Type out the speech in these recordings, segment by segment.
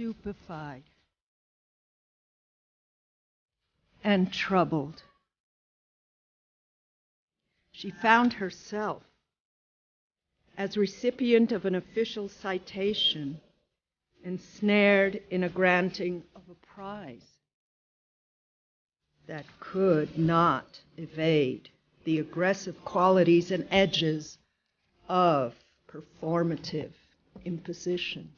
stupefied and troubled. She found herself, as recipient of an official citation, ensnared in a granting of a prize that could not evade the aggressive qualities and edges of performative imposition.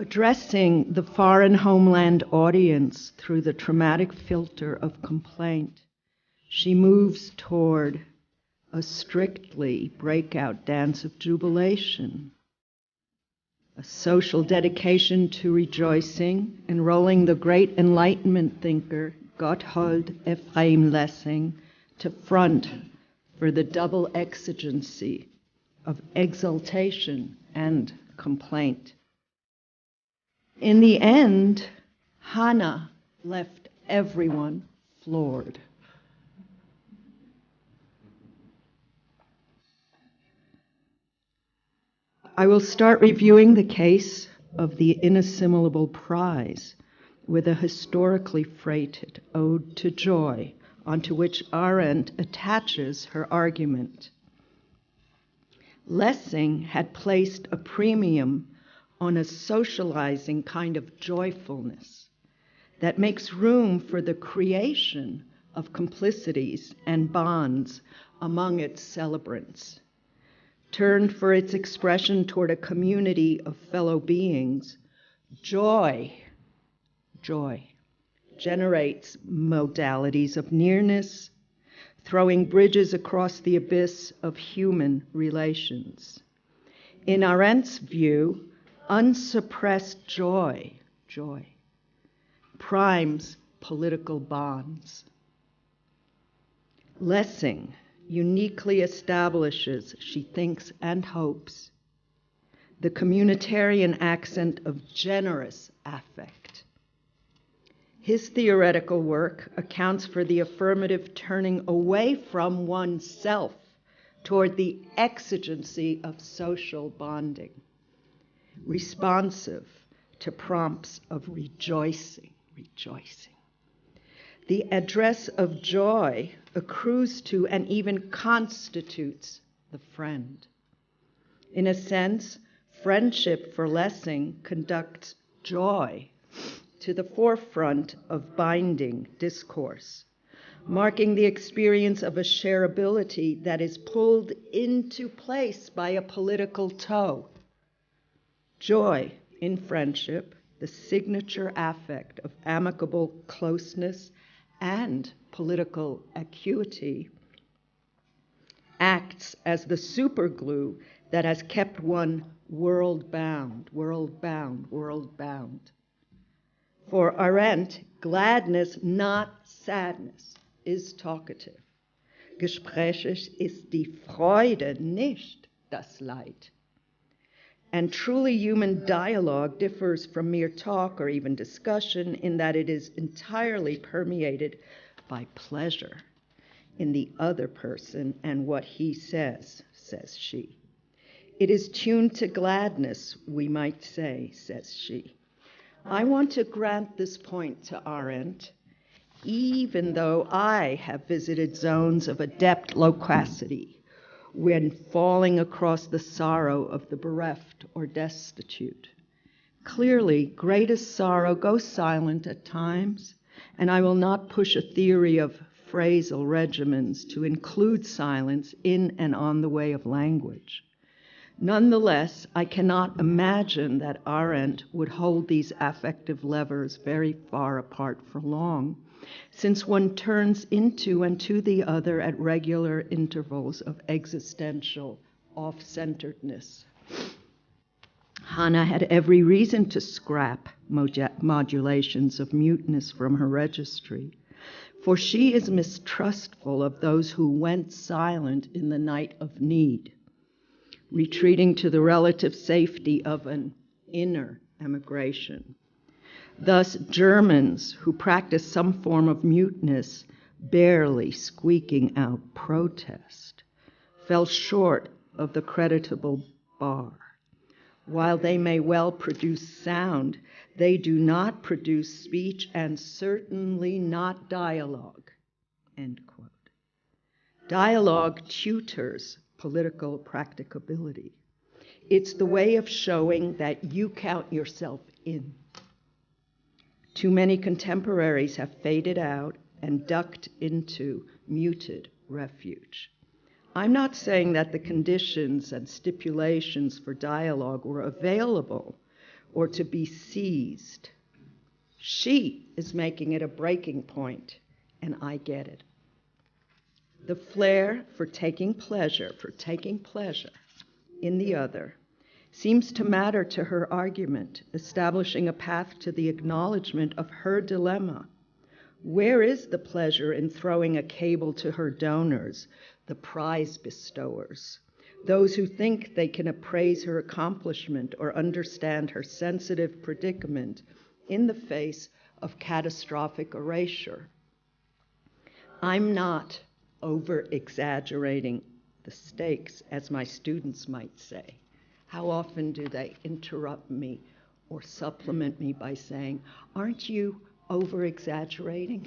Addressing the foreign homeland audience through the traumatic filter of complaint, she moves toward a strictly breakout dance of jubilation, a social dedication to rejoicing, enrolling the great Enlightenment thinker Gotthold Ephraim Lessing to front for the double exigency of exaltation and complaint. In the end, Hannah left everyone floored. I will start reviewing the case of the Inassimilable Prize with a historically freighted ode to joy, onto which Arendt attaches her argument. Lessing had placed a premium on a socializing kind of joyfulness that makes room for the creation of complicities and bonds among its celebrants. Turned for its expression toward a community of fellow beings, joy generates modalities of nearness, throwing bridges across the abyss of human relations. In Arendt's view, unsuppressed joy primes political bonds. Lessing uniquely establishes, she thinks and hopes, the communitarian accent of generous affect. His theoretical work accounts for the affirmative turning away from oneself toward the exigency of social bonding, responsive to prompts of rejoicing. The address of joy accrues to and even constitutes the friend. In a sense, friendship for Lessing conducts joy to the forefront of binding discourse, marking the experience of a shareability that is pulled into place by a political toe. Joy in friendship, the signature affect of amicable closeness and political acuity, acts as the superglue that has kept one world-bound. For Arendt, gladness, not sadness, is talkative. Gesprächig ist die Freude, nicht das Leid. And truly human dialogue differs from mere talk or even discussion in that it is entirely permeated by pleasure in the other person and what he says she. It is tuned to gladness, we might say, says she. I want to grant this point to Arendt, even though I have visited zones of adept loquacity when falling across the sorrow of the bereft or destitute. Clearly, greatest sorrow goes silent at times, and I will not push a theory of phrasal regimens to include silence in and on the way of language. Nonetheless, I cannot imagine that Arendt would hold these affective levers very far apart for long, since one turns into and to the other at regular intervals of existential off-centeredness. Hannah had every reason to scrap modulations of muteness from her registry, for she is mistrustful of those who went silent in the night of need, retreating to the relative safety of an inner emigration. Thus, Germans who practice some form of muteness, barely squeaking out protest, fell short of the creditable bar, While they may well produce sound, they do not produce speech and certainly not dialogue, end quote. Dialogue tutors political practicability. It's the way of showing that you count yourself in. Too many contemporaries have faded out and ducked into muted refuge. I'm not saying that the conditions and stipulations for dialogue were available or to be seized. She is making it a breaking point, and I get it. The flair for taking pleasure in the other seems to matter to her argument, establishing a path to the acknowledgement of her dilemma. Where is the pleasure in throwing a cable to her donors, the prize bestowers, those who think they can appraise her accomplishment or understand her sensitive predicament in the face of catastrophic erasure? I'm not over-exaggerating the stakes, as my students might say. How often do they interrupt me or supplement me by saying, "Aren't you over-exaggerating?"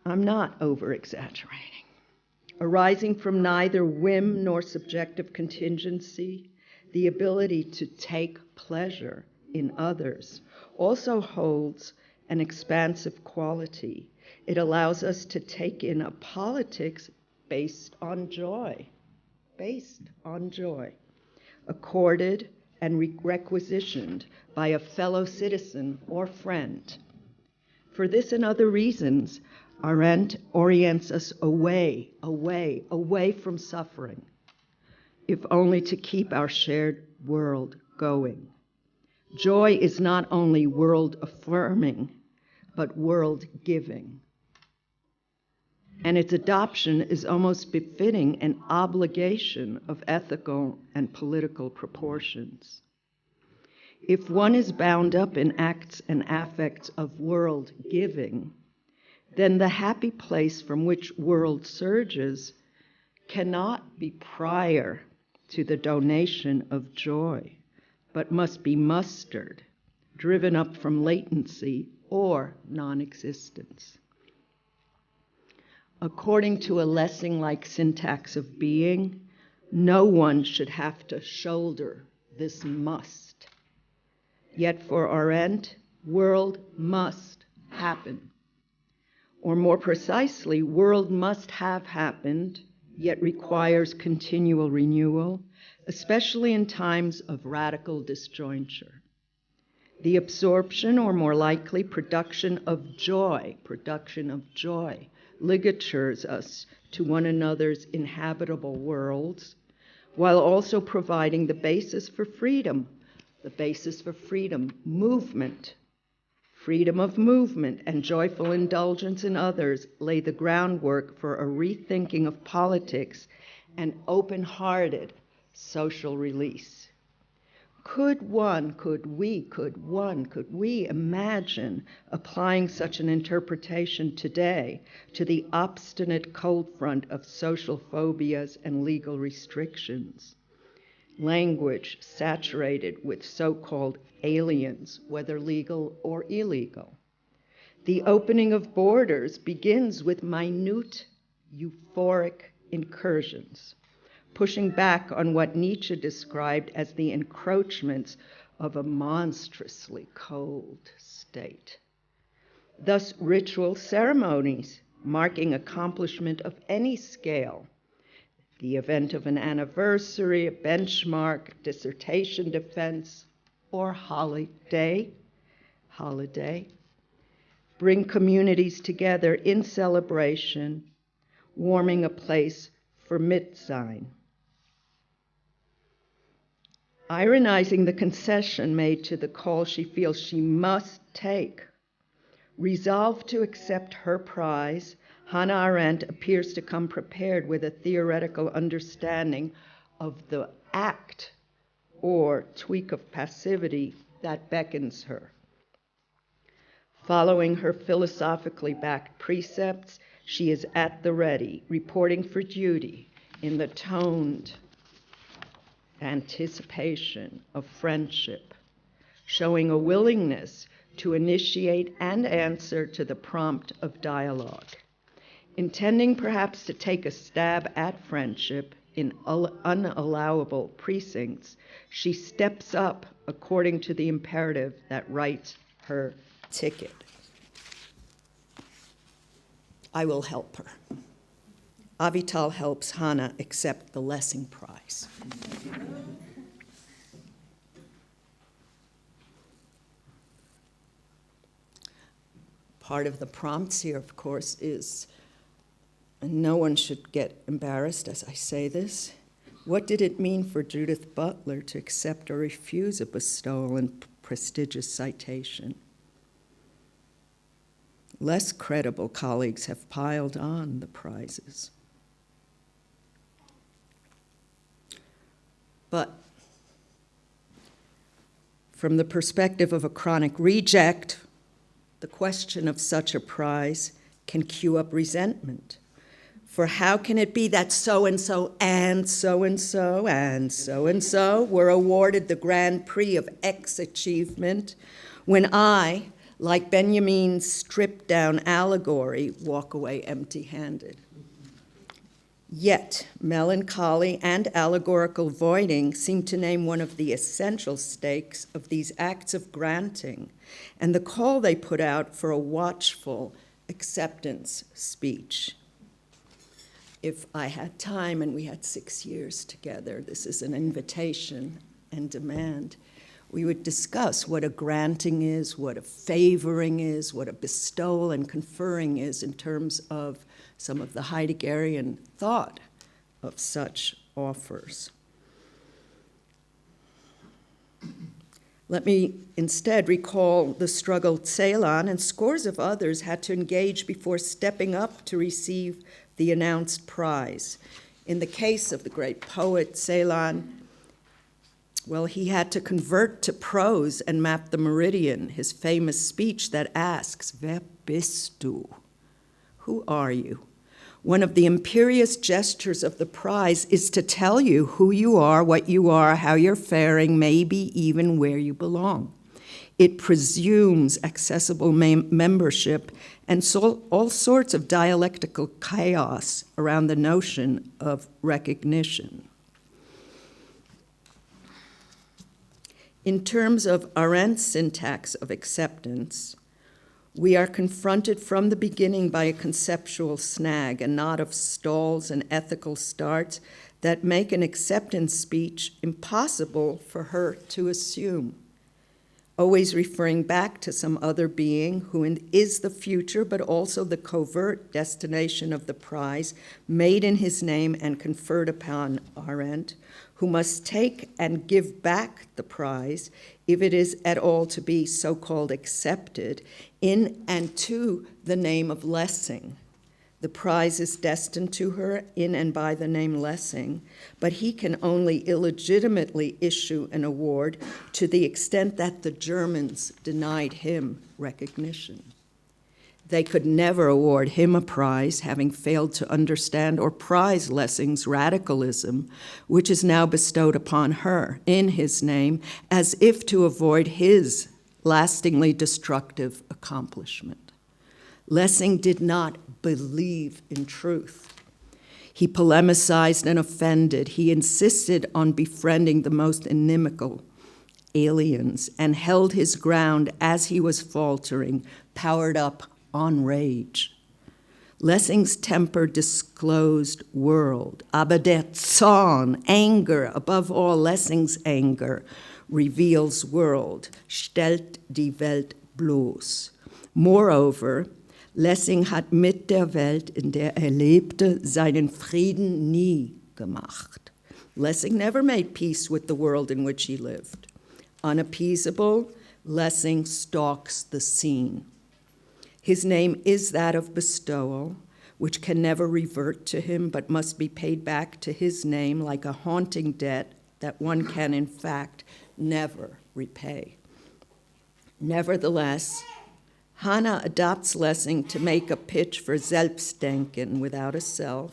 I'm not over-exaggerating. Arising from neither whim nor subjective contingency, the ability to take pleasure in others also holds an expansive quality. It allows us to take in a politics based on joy, accorded and requisitioned by a fellow citizen or friend. For this and other reasons, Arendt orients us away from suffering, if only to keep our shared world going. Joy is not only world-affirming, but world-giving. And its adoption is almost befitting an obligation of ethical and political proportions. If one is bound up in acts and affects of world-giving, then the happy place from which world surges cannot be prior to the donation of joy, but must be mustered, driven up from latency or non-existence. According to a Lessing-like syntax of being, no one should have to shoulder this must. Yet for Arendt, world must happen. Or more precisely, world must have happened, yet requires continual renewal, especially in times of radical disjointure. The absorption, or more likely, production of joy, ligatures us to one another's inhabitable worlds, while also providing the basis for freedom, movement. Freedom of movement and joyful indulgence in others lay the groundwork for a rethinking of politics and open-hearted social release. Could we imagine applying such an interpretation today to the obstinate cold front of social phobias and legal restrictions? Language saturated with so-called aliens, whether legal or illegal. The opening of borders begins with minute, euphoric incursions, pushing back on what Nietzsche described as the encroachments of a monstrously cold state. Thus, ritual ceremonies marking accomplishment of any scale, the event of an anniversary, a benchmark, dissertation defense, or holiday, bring communities together in celebration, warming a place for Mitsein. Ironizing the concession made to the call she feels she must take, resolved to accept her prize, Hannah Arendt appears to come prepared with a theoretical understanding of the act or tweak of passivity that beckons her. Following her philosophically backed precepts, she is at the ready, reporting for duty in the toned anticipation of friendship, showing a willingness to initiate and answer to the prompt of dialogue. Intending perhaps to take a stab at friendship in unallowable precincts, she steps up according to the imperative that writes her ticket. I will help her. Avital helps Hannah accept the Lessing Prize. Part of the prompts here, of course, is, and no one should get embarrassed as I say this, what did it mean for Judith Butler to accept or refuse a bestowal and prestigious citation? Less credible colleagues have piled on the prizes. But from the perspective of a chronic reject, the question of such a prize can cue up resentment. For how can it be that so-and-so and so-and-so and so-and-so were awarded the Grand Prix of X achievement when I, like Benjamin's stripped-down allegory, walk away empty-handed? Yet, melancholy and allegorical voiding seem to name one of the essential stakes of these acts of granting and the call they put out for a watchful acceptance speech. If I had time and we had 6 years together, this is an invitation and demand, we would discuss what a granting is, what a favoring is, what a bestowal and conferring is in terms of some of the Heideggerian thought of such offers. Let me instead recall the struggle Celan and scores of others had to engage before stepping up to receive the announced prize. In the case of the great poet Celan, well, he had to convert to prose and map the meridian, his famous speech that asks, "Wer bist du?" Who are you? One of the imperious gestures of the prize is to tell you who you are, what you are, how you're faring, maybe even where you belong. It presumes accessible membership and all sorts of dialectical chaos around the notion of recognition. In terms of Arendt's syntax of acceptance, we are confronted from the beginning by a conceptual snag, a knot of stalls and ethical starts that make an acceptance speech impossible for her to assume, always referring back to some other being who is the future but also the covert destination of the prize made in his name and conferred upon Arendt, who must take and give back the prize if it is at all to be so-called accepted in and to the name of Lessing. The prize is destined to her in and by the name Lessing, but he can only illegitimately issue an award to the extent that the Germans denied him recognition. They could never award him a prize, having failed to understand or prize Lessing's radicalism, which is now bestowed upon her in his name, as if to avoid his lastingly destructive accomplishment. Lessing did not believe in truth. He polemicized and offended. He insisted on befriending the most inimical aliens and held his ground as he was faltering, powered up on rage. Lessing's temper disclosed world, aber der Zorn, anger, above all Lessing's anger, reveals world, stellt die Welt bloß. Moreover, Lessing hat mit der Welt, in der lebte, seinen Frieden nie gemacht. Lessing never made peace with the world in which he lived. Unappeasable, Lessing stalks the scene. His name is that of bestowal, which can never revert to him but must be paid back to his name like a haunting debt that one can, in fact, never repay. Nevertheless, Hannah adopts Lessing to make a pitch for Selbstdenken without a self.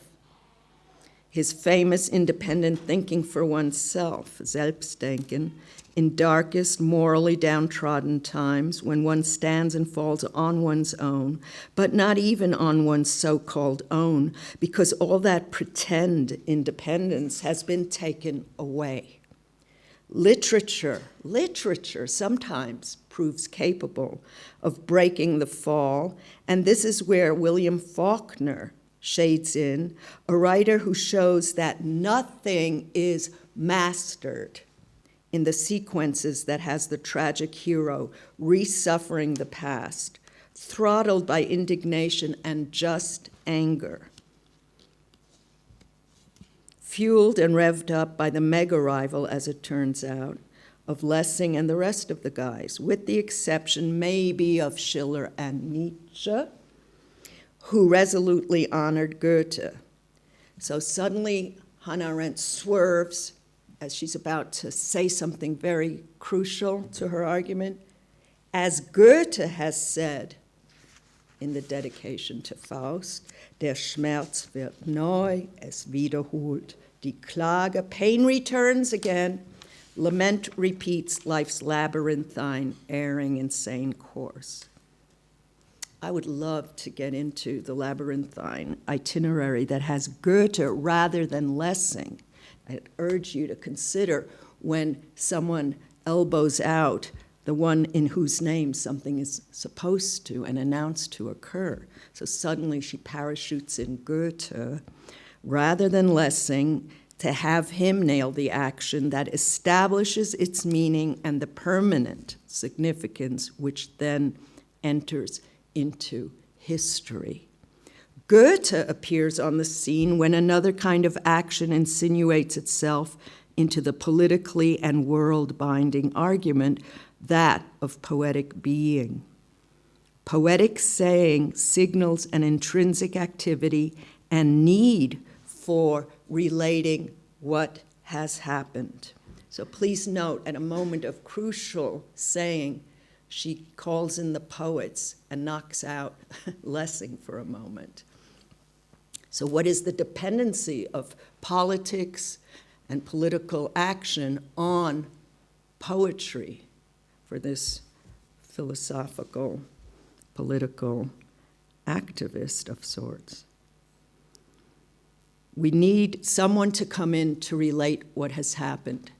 his famous independent thinking for oneself, Selbstdenken, in darkest, morally downtrodden times when one stands and falls on one's own, but not even on one's so-called own, because all that pretend independence has been taken away. Literature sometimes proves capable of breaking the fall, and this is where William Faulkner shades in, a writer who shows that nothing is mastered in the sequences that has the tragic hero re-suffering the past, throttled by indignation and just anger, fueled and revved up by the mega rival, as it turns out, of Lessing and the rest of the guys, with the exception maybe of Schiller and Nietzsche, who resolutely honored Goethe. So suddenly Hannah Arendt swerves as she's about to say something very crucial to her argument. As Goethe has said in the dedication to Faust, der Schmerz wird neu, es wiederholt die Klage, pain returns again, lament repeats life's labyrinthine, erring, insane course. I would love to get into the labyrinthine itinerary that has Goethe rather than Lessing. I urge you to consider when someone elbows out the one in whose name something is supposed to and announced to occur. So suddenly she parachutes in Goethe rather than Lessing to have him nail the action that establishes its meaning and the permanent significance which then enters into history. Goethe appears on the scene when another kind of action insinuates itself into the politically and world-binding argument, that of poetic being. Poetic saying signals an intrinsic activity and need for relating what has happened. So please note, at a moment of crucial saying, she calls in the poets and knocks out Lessing for a moment. So what is the dependency of politics and political action on poetry for this philosophical, political activist of sorts? We need someone to come in to relate what has happened.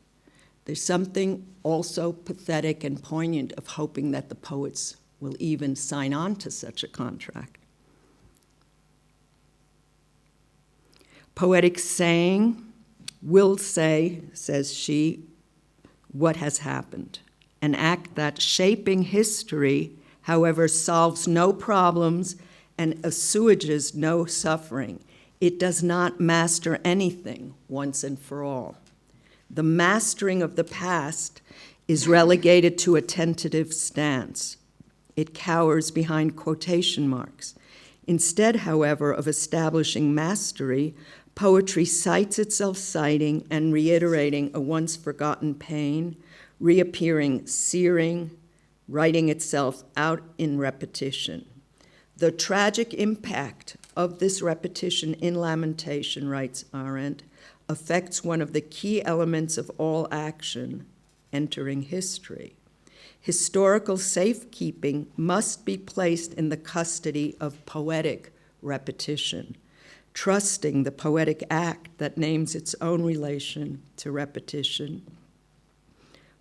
There's something also pathetic and poignant of hoping that the poets will even sign on to such a contract. Poetic saying will say, says she, what has happened, an act that, shaping history, however, solves no problems and assuages no suffering. It does not master anything once and for all. The mastering of the past is relegated to a tentative stance. It cowers behind quotation marks. Instead, however, of establishing mastery, poetry cites itself citing and reiterating a once forgotten pain, reappearing searing, writing itself out in repetition. The tragic impact of this repetition in lamentation, writes Arendt, affects one of the key elements of all action, entering history. Historical safekeeping must be placed in the custody of poetic repetition, trusting the poetic act that names its own relation to repetition,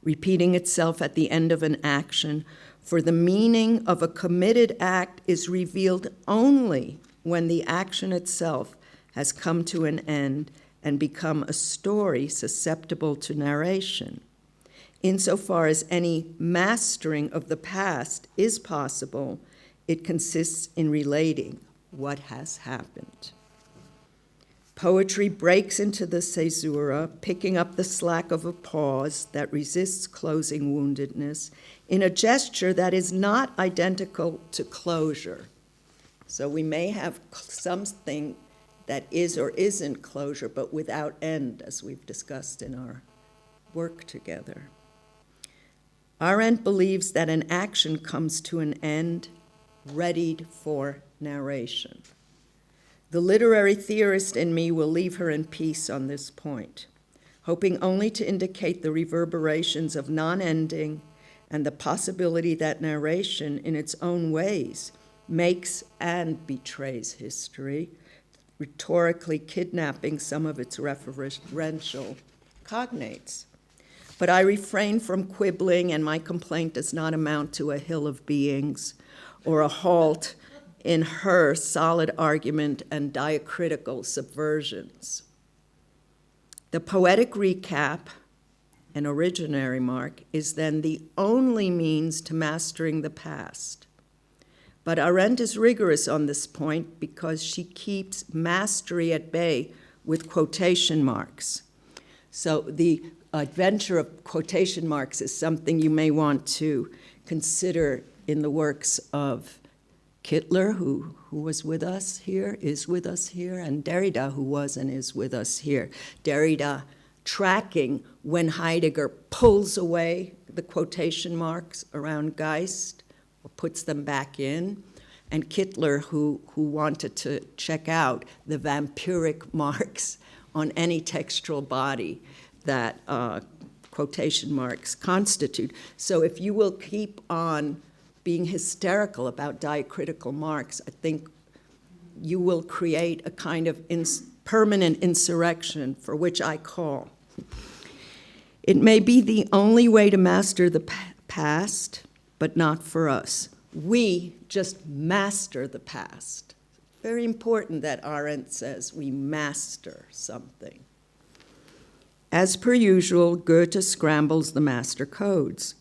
repeating itself at the end of an action, for the meaning of a committed act is revealed only when the action itself has come to an end and become a story susceptible to narration. Insofar as any mastering of the past is possible, it consists in relating what has happened. Poetry breaks into the caesura, picking up the slack of a pause that resists closing woundedness in a gesture that is not identical to closure. So we may have something that is or isn't closure, but without end, as we've discussed in our work together. Arendt believes that an action comes to an end readied for narration. The literary theorist in me will leave her in peace on this point, hoping only to indicate the reverberations of non-ending and the possibility that narration in its own ways makes and betrays history, rhetorically kidnapping some of its referential cognates. But I refrain from quibbling, and my complaint does not amount to a hill of beings or a halt in her solid argument and diacritical subversions. The poetic recap, an originary mark, is then the only means to mastering the past. But Arendt is rigorous on this point because she keeps mastery at bay with quotation marks. So the adventure of quotation marks is something you may want to consider in the works of Kittler, who was with us here, is with us here, and Derrida, who was and is with us here. Derrida tracking when Heidegger pulls away the quotation marks around Geist or puts them back in, and Kittler, who wanted to check out the vampiric marks on any textual body that quotation marks constitute. So if you will keep on being hysterical about diacritical marks, I think you will create a kind of permanent insurrection for which I call. It may be the only way to master the past, but not for us. We just master the past. Very important that Arendt says we master something. As per usual, Goethe scrambles the master codes.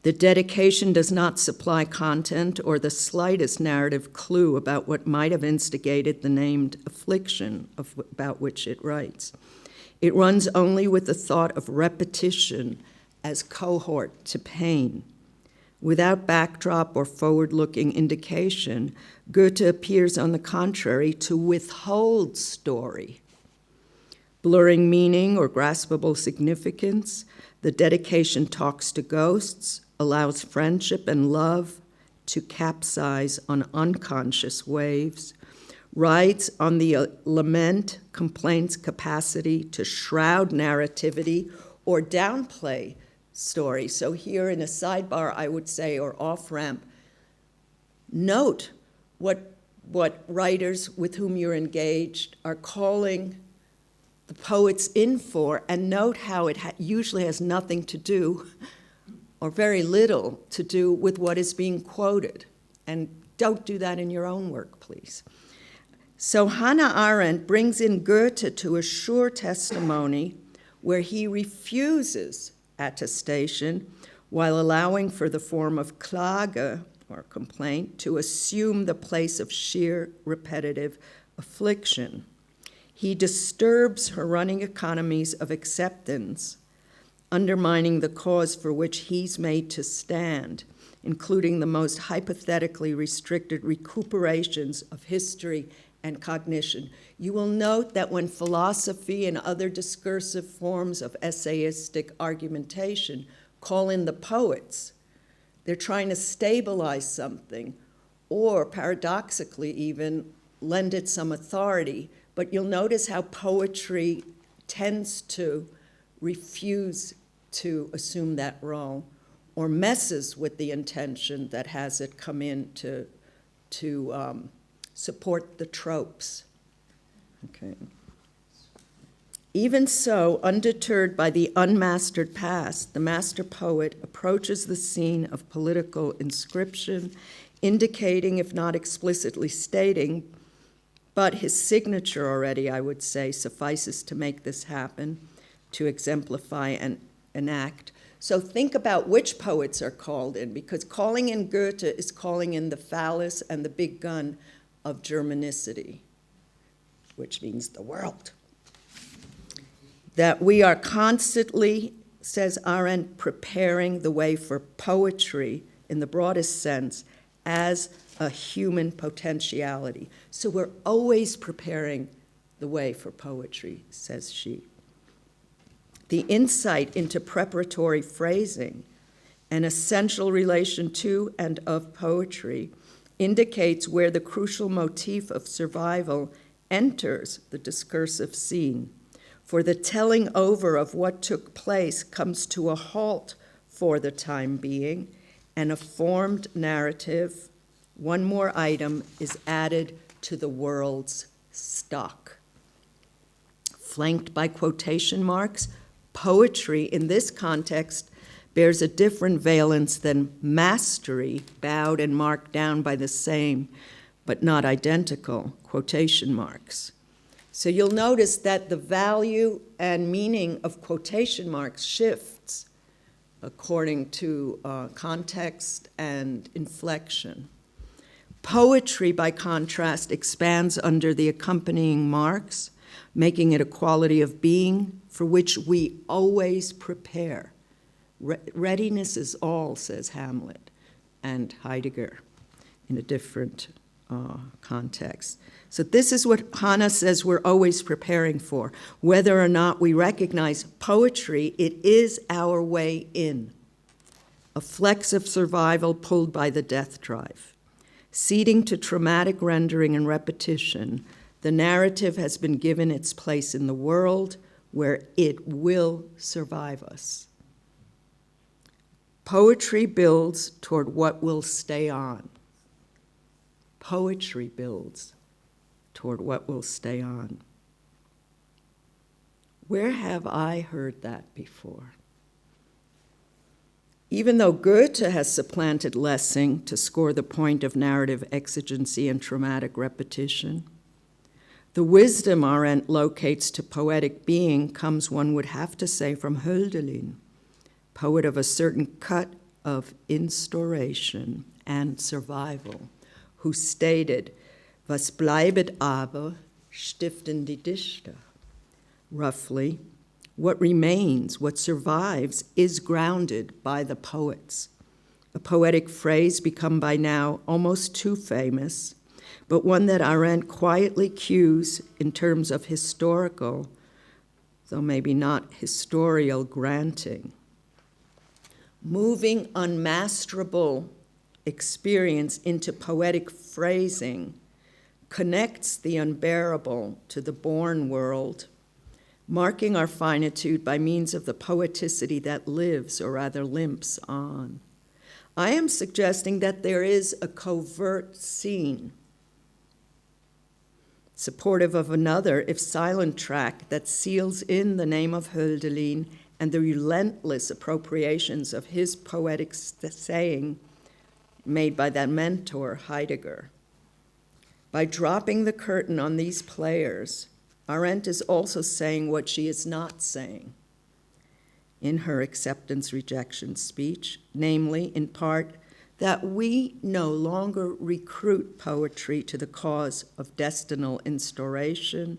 The dedication does not supply content or the slightest narrative clue about what might have instigated the named affliction about which it writes. It runs only with the thought of repetition as cohort to pain. Without backdrop or forward-looking indication, Goethe appears, on the contrary, to withhold story. Blurring meaning or graspable significance, the dedication talks to ghosts, allows friendship and love to capsize on unconscious waves, rides on the lament, complaint's capacity to shroud narrativity or downplay story. So here in a sidebar, I would say, or off-ramp, note what writers with whom you're engaged are calling the poets in for, and note how it usually has nothing to do, or very little to do, with what is being quoted. And don't do that in your own work, please. So Hannah Arendt brings in Goethe to a sure testimony where he refuses attestation while allowing for the form of Klage, or complaint, to assume the place of sheer repetitive affliction. He disturbs her running economies of acceptance, undermining the cause for which he's made to stand, including the most hypothetically restricted recuperations of history and cognition. You will note that when philosophy and other discursive forms of essayistic argumentation call in the poets, they're trying to stabilize something, or paradoxically even lend it some authority. But you'll notice how poetry tends to refuse to assume that role, or messes with the intention that has it come in to support the tropes. Okay. Even so, undeterred by the unmastered past, the master poet approaches the scene of political inscription, indicating, if not explicitly stating, but his signature already, I would say, suffices to make this happen, to exemplify and enact. So think about which poets are called in, because calling in Goethe is calling in the phallus and the big gun of Germanicity, which means the world. That we are constantly, says Arendt, preparing the way for poetry in the broadest sense as a human potentiality. So we're always preparing the way for poetry, says she. The insight into preparatory phrasing, an essential relation to and of poetry, indicates where the crucial motif of survival enters the discursive scene. For the telling over of what took place comes to a halt for the time being, and a formed narrative, one more item, is added to the world's stock. Flanked by quotation marks, poetry in this context bears a different valence than mastery, bowed and marked down by the same, but not identical, quotation marks. So you'll notice that the value and meaning of quotation marks shifts according to context and inflection. Poetry, by contrast, expands under the accompanying marks, making it a quality of being for which we always prepare. Readiness is all, says Hamlet and Heidegger in a different context. So this is what Hannah says we're always preparing for. Whether or not we recognize poetry, it is our way in, a flex of survival pulled by the death drive. Ceding to traumatic rendering and repetition, the narrative has been given its place in the world where it will survive us. Poetry builds toward what will stay on. Poetry builds toward what will stay on. Where have I heard that before? Even though Goethe has supplanted Lessing to score the point of narrative exigency and traumatic repetition, the wisdom Arendt locates to poetic being comes, one would have to say, from Hölderlin, poet of a certain cut of instauration and survival, who stated, "Was bleibet aber, stiften die Dichter." Roughly, what remains, what survives, is grounded by the poets. A poetic phrase become by now almost too famous, but one that Arendt quietly cues in terms of historical, though maybe not historial, granting. Moving unmasterable experience into poetic phrasing connects the unbearable to the born world, marking our finitude by means of the poeticity that lives, or rather limps, on. I am suggesting that there is a covert scene, supportive of another, if silent, track that seals in the name of Hölderlin and the relentless appropriations of his poetic saying made by that mentor, Heidegger. By dropping the curtain on these players, Arendt is also saying what she is not saying in her acceptance-rejection speech, namely, in part, that we no longer recruit poetry to the cause of destinal instauration,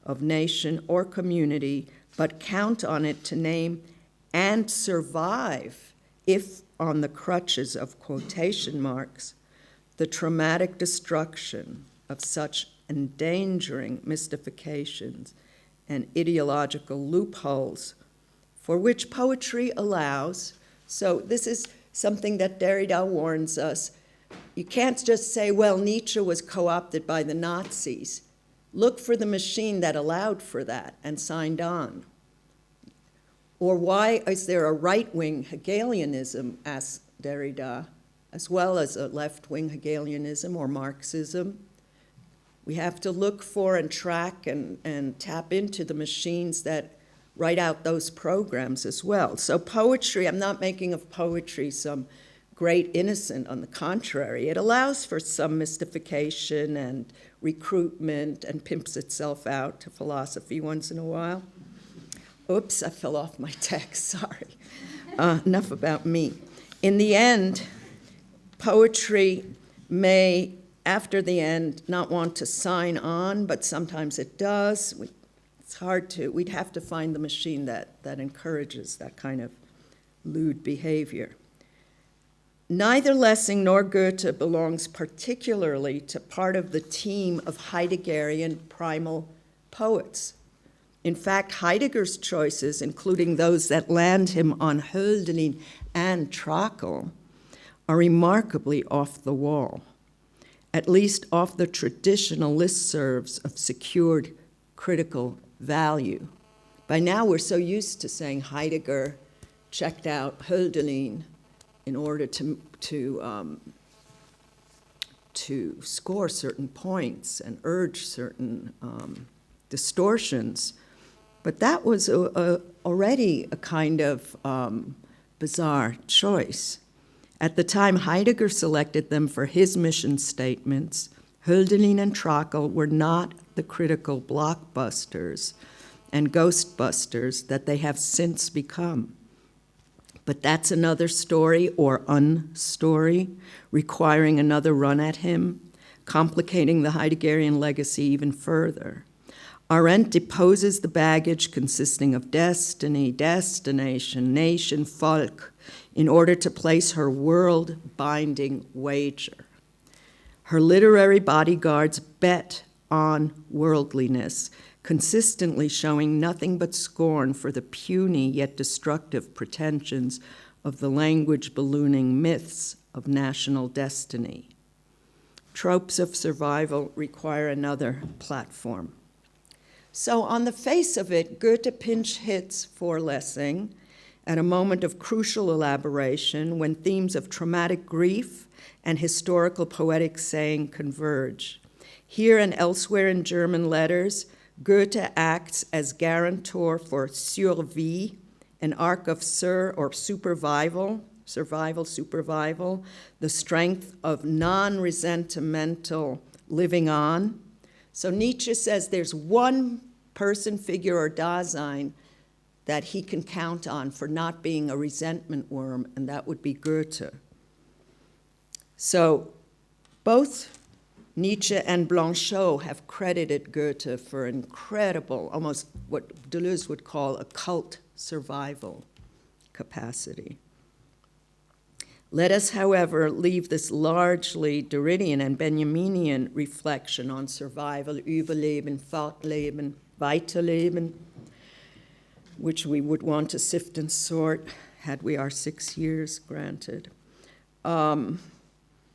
of nation or community, but count on it to name and survive, if on the crutches of quotation marks, the traumatic destruction of such endangering mystifications and ideological loopholes for which poetry allows. So this is something that Derrida warns us. You can't just say, well, Nietzsche was co-opted by the Nazis. Look for the machine that allowed for that and signed on. Or why is there a right-wing Hegelianism, asked Derrida, as well as a left-wing Hegelianism or Marxism? We have to look for and track and tap into the machines that write out those programs as well. So poetry, I'm not making of poetry some great innocent. On the contrary, it allows for some mystification and recruitment and pimps itself out to philosophy once in a while. Oops, I fell off my text, sorry. Enough about me. In the end, poetry may, after the end, not want to sign on, but sometimes it does. It's hard to, we'd have to find the machine that encourages that kind of lewd behavior. Neither Lessing nor Goethe belongs particularly to part of the team of Heideggerian primal poets. In fact, Heidegger's choices, including those that land him on Hölderlin and Trakl, are remarkably off the wall. at least off the traditional listservs of secured critical value. By now, we're so used to saying Heidegger checked out Hölderlin in order to score certain points and urge certain distortions. But that was already a kind of bizarre choice. At the time Heidegger selected them for his mission statements, Hölderlin and Trakl were not the critical blockbusters and ghostbusters that they have since become. But that's another story or unstory, requiring another run at him, complicating the Heideggerian legacy even further. Arendt deposes the baggage consisting of destiny, destination, nation, folk, in order to place her world-binding wager. Her literary bodyguards bet on worldliness, consistently showing nothing but scorn for the puny yet destructive pretensions of the language-ballooning myths of national destiny. Tropes of survival require another platform. So on the face of it, Goethe pinch hits for Lessing at a moment of crucial elaboration when themes of traumatic grief and historical poetic saying converge. Here and elsewhere in German letters, Goethe acts as guarantor for survie, an arc of survival, the strength of non-resentimental living on. So Nietzsche says there's one person, figure, or Dasein that he can count on for not being a resentment worm, and that would be Goethe. So both Nietzsche and Blanchot have credited Goethe for incredible, almost what Deleuze would call a cult survival capacity. Let us, however, leave this largely Derridian and Benjaminian reflection on survival, Überleben, Fortleben, Weiterleben, which we would want to sift and sort had we our 6 years granted.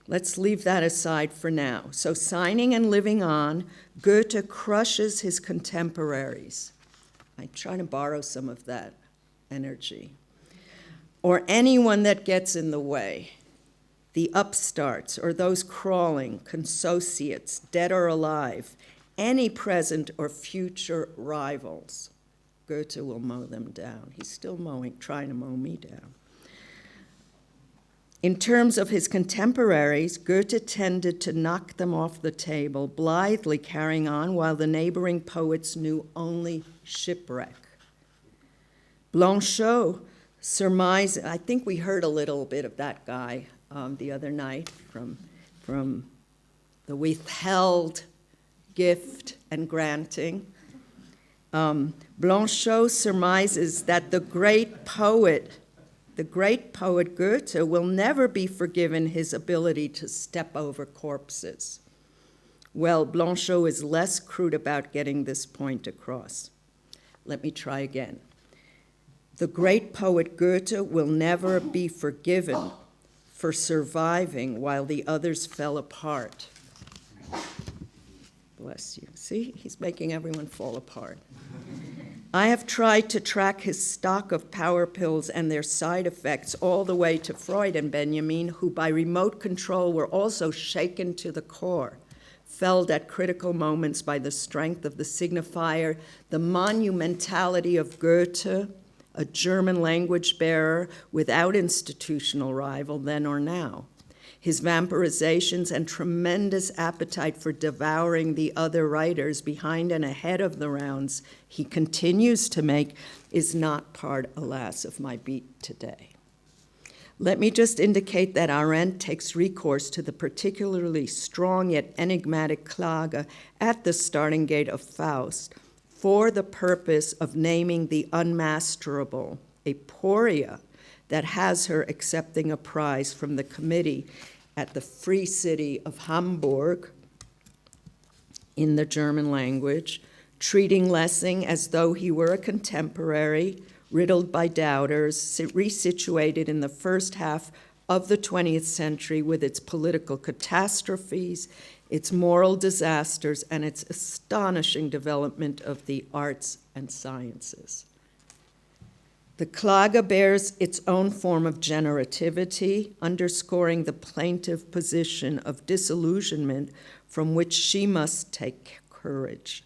Let's leave that aside for now. So signing and living on, Goethe crushes his contemporaries. I try to borrow some of that energy. Or anyone that gets in the way, the upstarts or those crawling, consociates, dead or alive, any present or future rivals. Goethe will mow them down. He's still trying to mow me down. In terms of his contemporaries, Goethe tended to knock them off the table, blithely carrying on while the neighboring poets knew only shipwreck. Blanchot surmised, I think we heard a little bit of that guy the other night from the withheld gift and granting. Blanchot surmises that the great poet Goethe will never be forgiven his ability to step over corpses. Well, Blanchot is less crude about getting this point across. Let me try again. The great poet Goethe will never be forgiven for surviving while the others fell apart. Bless you. See, he's making everyone fall apart. I have tried to track his stock of power pills and their side effects all the way to Freud and Benjamin, who by remote control were also shaken to the core, felled at critical moments by the strength of the signifier, the monumentality of Goethe, a German language bearer without institutional rival then or now. His vampirizations and tremendous appetite for devouring the other writers behind and ahead of the rounds he continues to make is not part, alas, of my beat today. Let me just indicate that Arendt takes recourse to the particularly strong yet enigmatic Klage at the starting gate of Faust for the purpose of naming the unmasterable, a poria that has her accepting a prize from the committee at the Free City of Hamburg in the German language, treating Lessing as though he were a contemporary, riddled by doubters, resituated in the first half of the 20th century with its political catastrophes, its moral disasters, and its astonishing development of the arts and sciences. The Klage bears its own form of generativity, underscoring the plaintive position of disillusionment from which she must take courage.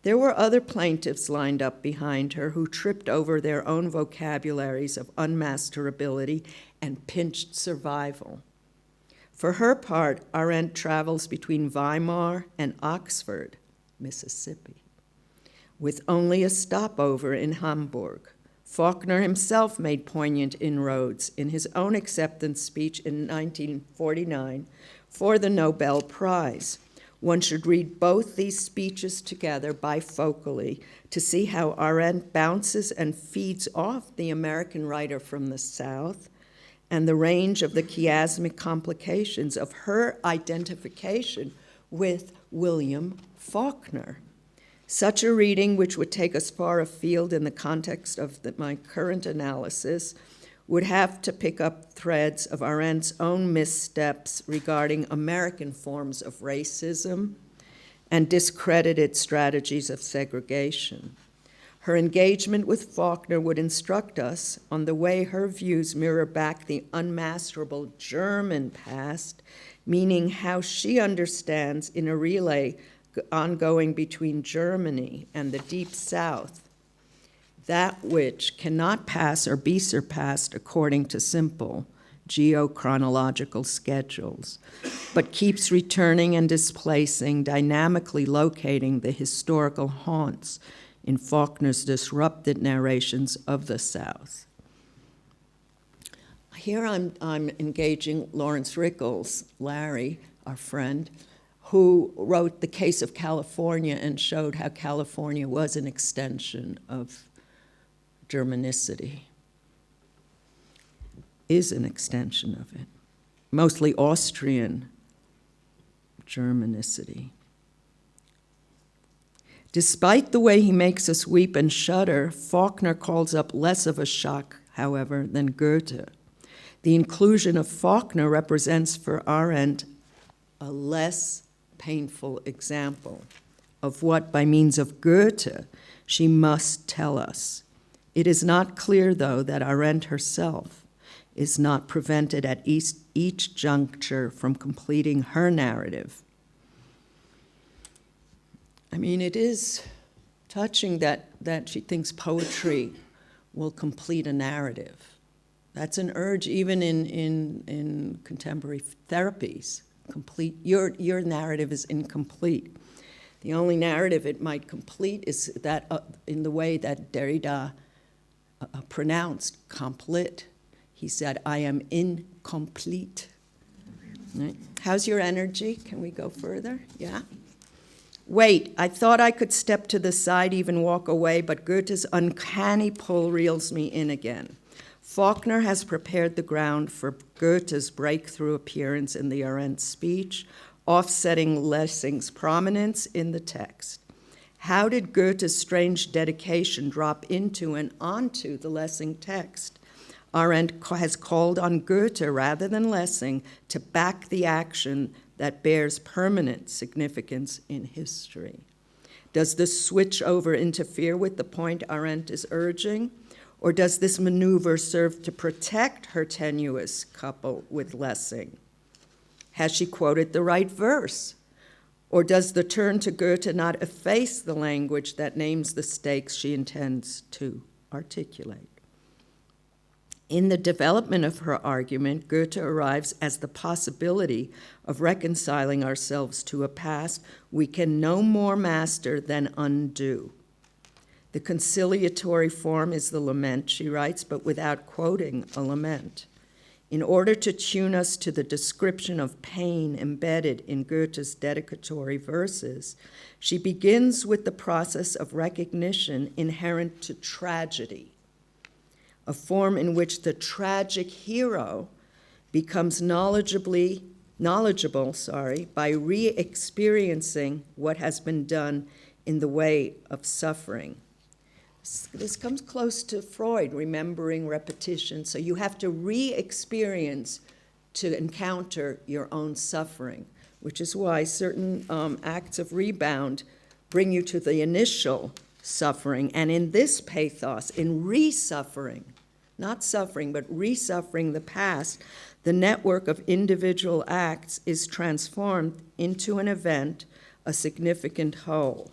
There were other plaintiffs lined up behind her who tripped over their own vocabularies of unmasterability and pinched survival. For her part, Arendt travels between Weimar and Oxford, Mississippi, with only a stopover in Hamburg. Faulkner himself made poignant inroads in his own acceptance speech in 1949 for the Nobel Prize. One should read both these speeches together bifocally to see how Arendt bounces and feeds off the American writer from the South and the range of the chiasmic complications of her identification with William Faulkner. Such a reading, which would take us far afield in the context of my current analysis, would have to pick up threads of Arendt's own missteps regarding American forms of racism and discredited strategies of segregation. Her engagement with Faulkner would instruct us on the way her views mirror back the unmasterable German past, meaning how she understands in a relay ongoing between Germany and the Deep South, that which cannot pass or be surpassed according to simple geochronological schedules, but keeps returning and displacing, dynamically locating the historical haunts in Faulkner's disrupted narrations of the South. Here I'm engaging Lawrence Rickles, Larry, our friend, who wrote The Case of California and showed how California was an extension of Germanicity, is an extension of it, mostly Austrian Germanicity. Despite the way he makes us weep and shudder, Faulkner calls up less of a shock, however, than Goethe. The inclusion of Faulkner represents for Arendt a less painful example of what, by means of Goethe, she must tell us. It is not clear, though, that Arendt herself is not prevented at each juncture from completing her narrative. I mean, it is touching that she thinks poetry will complete a narrative. That's an urge even in contemporary therapies. Your narrative is incomplete. The only narrative it might complete is that in the way that Derrida pronounced complete. He said, I am incomplete. Right. How's your energy? Can we go further? Yeah? Wait, I thought I could step to the side, even walk away, but Goethe's uncanny pull reels me in again. Faulkner has prepared the ground for Goethe's breakthrough appearance in the Arendt speech, offsetting Lessing's prominence in the text. How did Goethe's strange dedication drop into and onto the Lessing text? Arendt has called on Goethe rather than Lessing to back the action that bears permanent significance in history. Does this switch over interfere with the point Arendt is urging? Or does this maneuver serve to protect her tenuous couple with Lessing? Has she quoted the right verse? Or does the turn to Goethe not efface the language that names the stakes she intends to articulate? In the development of her argument, Goethe arrives as the possibility of reconciling ourselves to a past we can no more master than undo. The conciliatory form is the lament, she writes, but without quoting a lament. In order to tune us to the description of pain embedded in Goethe's dedicatory verses, she begins with the process of recognition inherent to tragedy, a form in which the tragic hero becomes knowledgeable by re-experiencing what has been done in the way of suffering. This comes close to Freud, remembering repetition. So you have to re-experience to encounter your own suffering, which is why certain acts of rebound bring you to the initial suffering. And in this pathos, in re-suffering, not suffering, but re-suffering the past, the network of individual acts is transformed into an event, a significant whole.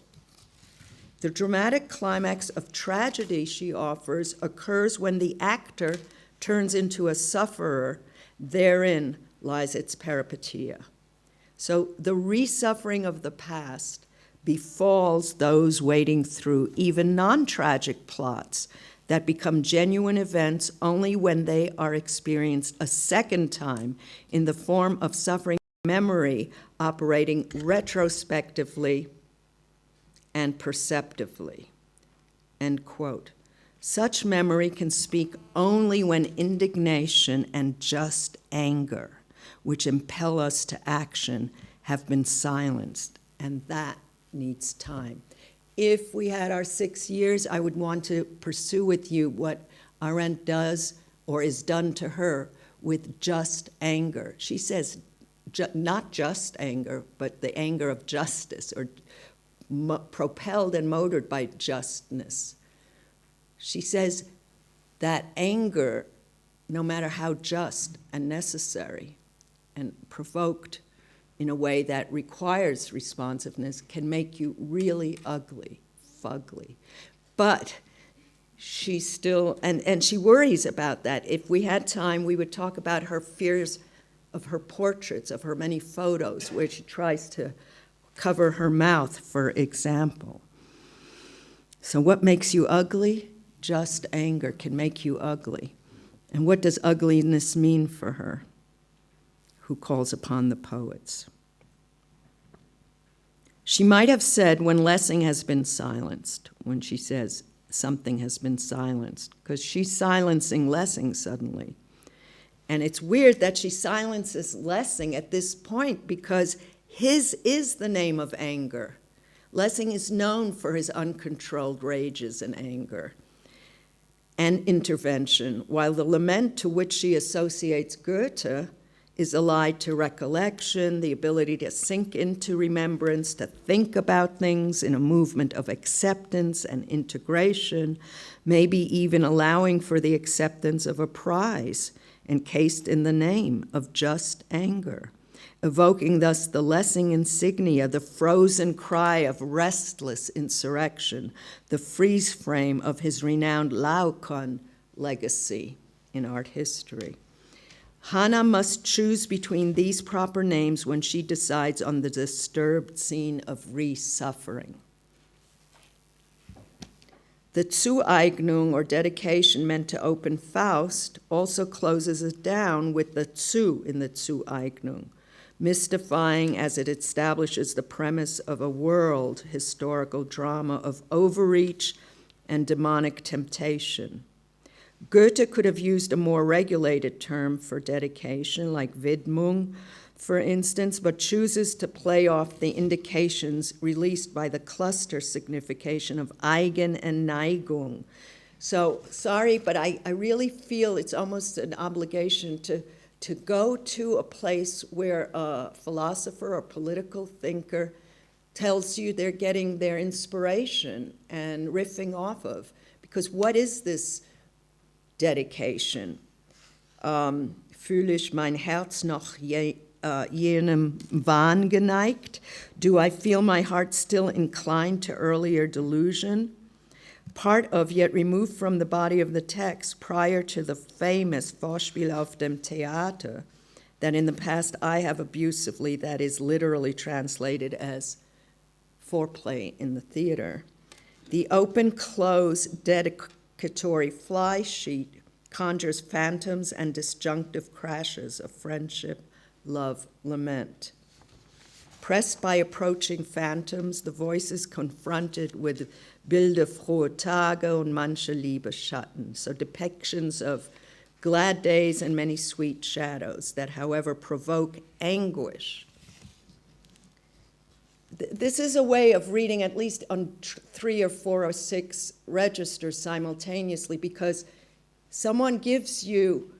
The dramatic climax of tragedy, she offers, occurs when the actor turns into a sufferer. Therein lies its peripeteia. So the re-suffering of the past befalls those wading through even non-tragic plots that become genuine events only when they are experienced a second time in the form of suffering memory operating retrospectively and perceptively, end quote. Such memory can speak only when indignation and just anger, which impel us to action, have been silenced, and that needs time. If we had our 6 years, I would want to pursue with you what Arendt does or is done to her with just anger. She says not just anger, but the anger of justice, or propelled and motored by justness. She says that anger, no matter how just and necessary and provoked in a way that requires responsiveness, can make you really ugly, fugly. But she's still, and she worries about that. If we had time, we would talk about her fears of her portraits, of her many photos, where she tries to cover her mouth, for example. So what makes you ugly? Just anger can make you ugly. And what does ugliness mean for her, who calls upon the poets? She might have said when Lessing has been silenced, when she says something has been silenced, because she's silencing Lessing suddenly. And it's weird that she silences Lessing at this point, because his is the name of anger. Lessing is known for his uncontrolled rages and anger and intervention, while the lament to which she associates Goethe is allied to recollection, the ability to sink into remembrance, to think about things in a movement of acceptance and integration, maybe even allowing for the acceptance of a prize encased in the name of just anger, evoking thus the Lessing insignia, the frozen cry of restless insurrection, the freeze frame of his renowned Laocoon legacy in art history. Hannah must choose between these proper names when she decides on the disturbed scene of re-suffering. The Zueignung, or dedication meant to open Faust, also closes it down with the Zu in the Zueignung, mystifying as it establishes the premise of a world historical drama of overreach and demonic temptation. Goethe could have used a more regulated term for dedication, like Widmung, for instance, but chooses to play off the indications released by the cluster signification of Eigen and Neigung. So, sorry, but I really feel it's almost an obligation to go to a place where a philosopher or political thinker tells you they're getting their inspiration and riffing off of. Because what is this dedication? Fühle ich mein Herz noch jenem Wahn geneigt? Do I feel my heart still inclined to earlier delusion? Part of, yet removed from the body of the text, prior to the famous Vorspiel auf dem Theater, that in the past I have abusively, that is literally translated as foreplay in the theater. The open-close dedicatory fly sheet conjures phantoms and disjunctive crashes of friendship, love, lament. Pressed by approaching phantoms, the voice is confronted with Bilder frohe Tage und manche liebe Schatten, so depictions of glad days and many sweet shadows that, however, provoke anguish. this is a way of reading at least on 3 or 4 or 6 registers simultaneously, because someone gives you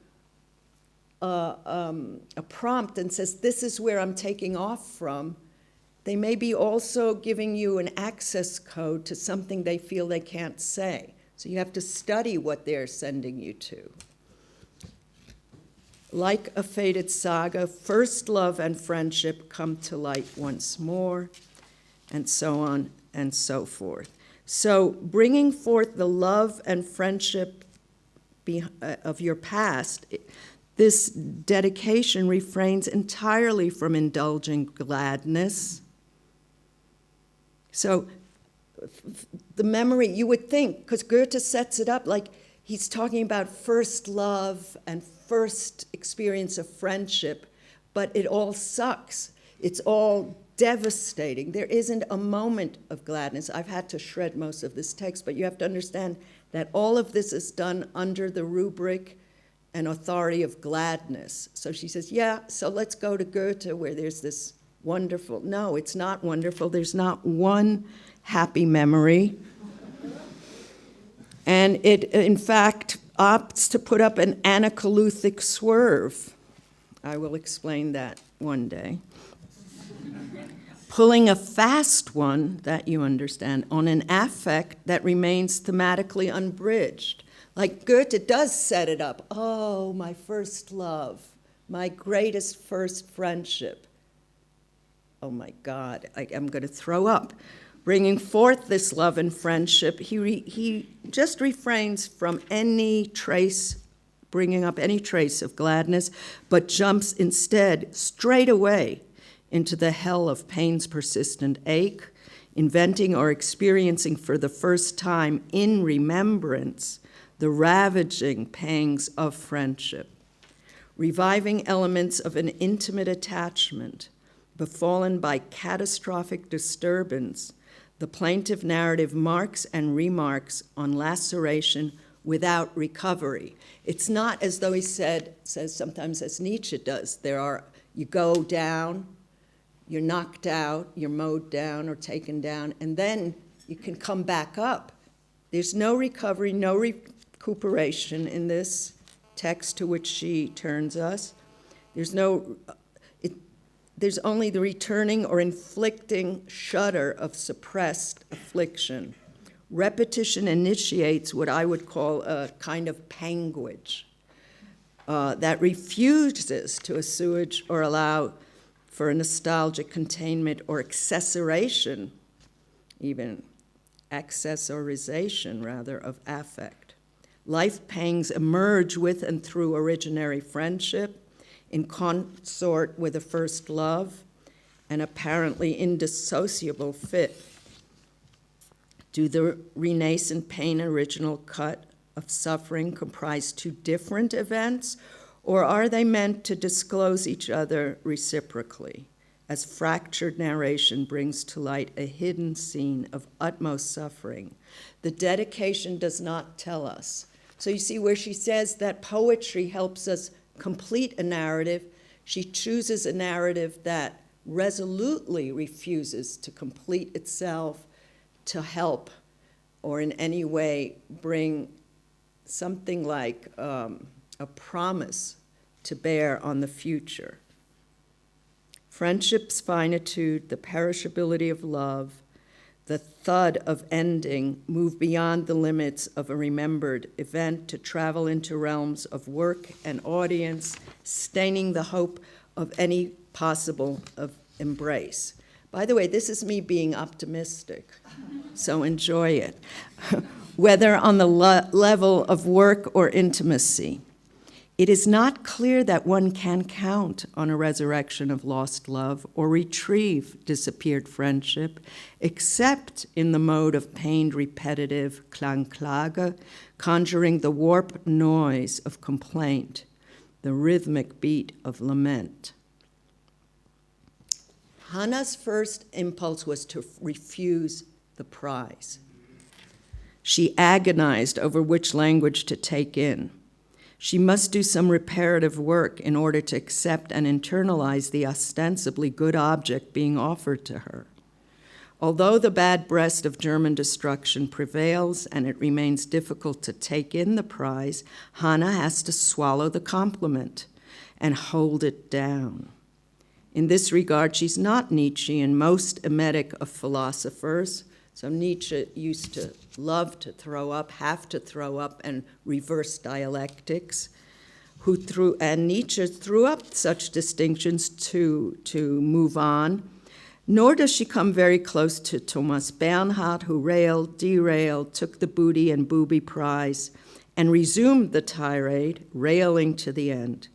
a prompt and says, this is where I'm taking off from. They may be also giving you an access code to something they feel they can't say. So you have to study what they're sending you to. Like a fated saga, first love and friendship come to light once more, and so on and so forth. So bringing forth the love and friendship of your past, this dedication refrains entirely from indulging gladness. So the memory, you would think, because Goethe sets it up like he's talking about first love and first experience of friendship, but it all sucks. It's all devastating. There isn't a moment of gladness. I've had to shred most of this text, but you have to understand that all of this is done under the rubric and authority of gladness. So she says, yeah, so let's go to Goethe where there's this wonderful. No, it's not wonderful. There's not one happy memory. And it, in fact, opts to put up an anacoluthic swerve. I will explain that one day. Pulling a fast one, that you understand, on an affect that remains thematically unbridged. Like Goethe does set it up. Oh, my first love, my greatest first friendship. Oh my God, I'm going to throw up. Bringing forth this love and friendship, he just refrains from any trace, bringing up any trace of gladness, but jumps instead straight away into the hell of pain's persistent ache, inventing or experiencing for the first time in remembrance the ravaging pangs of friendship, reviving elements of an intimate attachment befallen by catastrophic disturbance. The plaintive narrative marks and remarks on laceration without recovery. It's not as though he says sometimes as Nietzsche does, you go down, you're knocked out, you're mowed down or taken down, and then you can come back up. There's no recovery, no recuperation in this text to which she turns us. There's only the returning or inflicting shudder of suppressed affliction. Repetition initiates what I would call a kind of panguage that refuses to assuage or allow for a nostalgic containment or accessoration, even accessorization, rather, of affect. Life pangs emerge with and through originary friendship, in consort with a first love, an apparently indissociable fit. Do the renascent pain original cut of suffering comprise 2 different events, or are they meant to disclose each other reciprocally, as fractured narration brings to light a hidden scene of utmost suffering? The dedication does not tell us. So you see where she says that poetry helps us complete a narrative, she chooses a narrative that resolutely refuses to complete itself, to help, or in any way bring something like a promise to bear on the future. Friendship's finitude, the perishability of love, the thud of ending move beyond the limits of a remembered event to travel into realms of work and audience, staining the hope of any possible of embrace. By the way, this is me being optimistic, so enjoy it. Whether on the level of work or intimacy, it is not clear that one can count on a resurrection of lost love or retrieve disappeared friendship, except in the mode of pained repetitive Klangklage, conjuring the warped noise of complaint, the rhythmic beat of lament. Hannah's first impulse was to refuse the prize. She agonized over which language to take in. She must do some reparative work in order to accept and internalize the ostensibly good object being offered to her. Although the bad breast of German destruction prevails and it remains difficult to take in the prize, Hannah has to swallow the compliment and hold it down. In this regard, she's not Nietzschean, most emetic of philosophers. So Nietzsche used to love to throw up, have to throw up, and reverse dialectics. And Nietzsche threw up such distinctions to move on. Nor does she come very close to Thomas Bernhard, who railed, derailed, took the booty and booby prize, and resumed the tirade, railing to the end.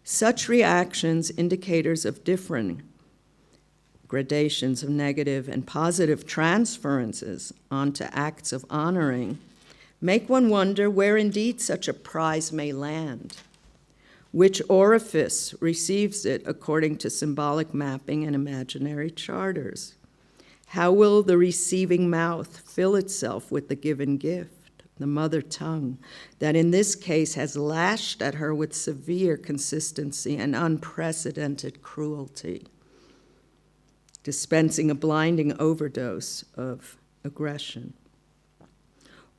Such reactions, indicators of differing gradations of negative and positive transferences onto acts of honoring, make one wonder where indeed such a prize may land. Which orifice receives it according to symbolic mapping and imaginary charters? How will the receiving mouth fill itself with the given gift, the mother tongue, that in this case has lashed at her with severe consistency and unprecedented cruelty, dispensing a blinding overdose of aggression?